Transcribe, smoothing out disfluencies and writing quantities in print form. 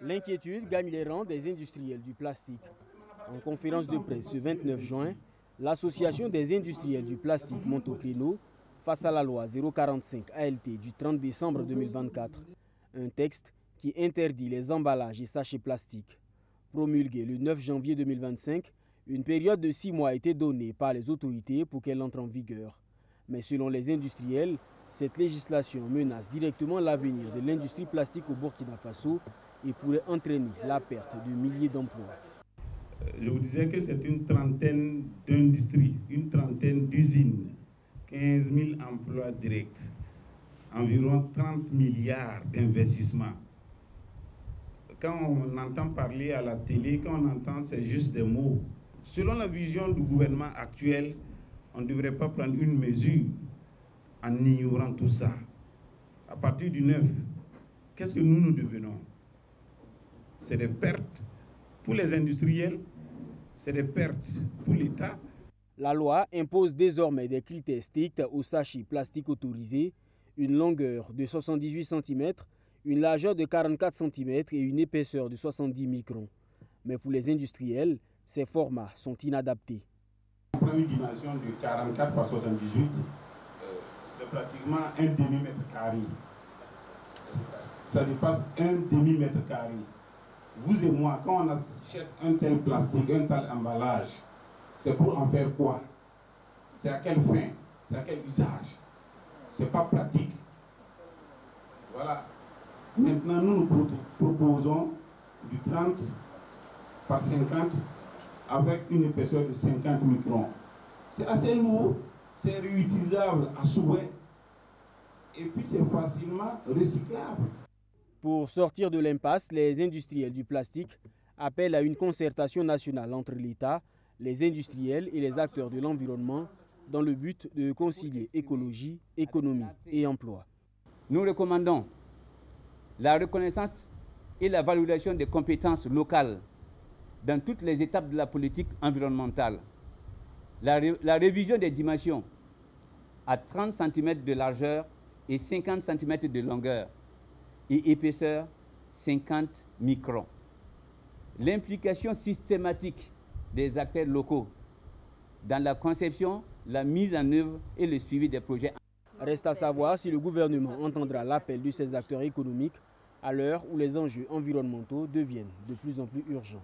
L'inquiétude gagne les rangs des industriels du plastique. En conférence de presse ce 29 juin, l'Association des industriels du plastique monte au créneau face à la loi 045 ALT du 30 décembre 2024, un texte qui interdit les emballages et sachets plastiques. Promulgué le 9 janvier 2025, une période de 6 mois a été donnée par les autorités pour qu'elle entre en vigueur. Mais selon les industriels, cette législation menace directement l'avenir de l'industrie plastique au Burkina Faso et pourrait entraîner la perte de milliers d'emplois. Je vous disais que c'est une trentaine d'industries, une trentaine d'usines, 15 000 emplois directs, environ 30 milliards d'investissements. Quand on entend parler à la télé, quand on entend, c'est juste des mots. Selon la vision du gouvernement actuel, on ne devrait pas prendre une mesure en ignorant tout ça. À partir du 9, qu'est-ce que nous devenons? C'est des pertes pour les industriels, c'est des pertes pour l'État. La loi impose désormais des critères stricts aux sachets plastiques autorisés, une longueur de 78 cm, une largeur de 44 cm et une épaisseur de 70 microns. Mais pour les industriels, ces formats sont inadaptés. On prend une dimension de 44 par 78, c'est pratiquement un demi-mètre carré. Ça dépasse un demi-mètre carré. Vous et moi, quand on achète un tel plastique, un tel emballage, c'est pour en faire quoi? C'est à quelle fin? C'est à quel usage? C'est pas pratique. Voilà. Maintenant, nous proposons du 30 par 50 avec une épaisseur de 50 microns. C'est assez lourd, c'est réutilisable à souhait et puis c'est facilement recyclable. Pour sortir de l'impasse, les industriels du plastique appellent à une concertation nationale entre l'État, les industriels et les acteurs de l'environnement dans le but de concilier écologie, économie et emploi. Nous recommandons la reconnaissance et la valorisation des compétences locales dans toutes les étapes de la politique environnementale, la révision des dimensions à 30 cm de largeur et 50 cm de longueur et épaisseur 50 microns. L'implication systématique des acteurs locaux dans la conception, la mise en œuvre et le suivi des projets. Reste à savoir si le gouvernement entendra l'appel de ces acteurs économiques à l'heure où les enjeux environnementaux deviennent de plus en plus urgents.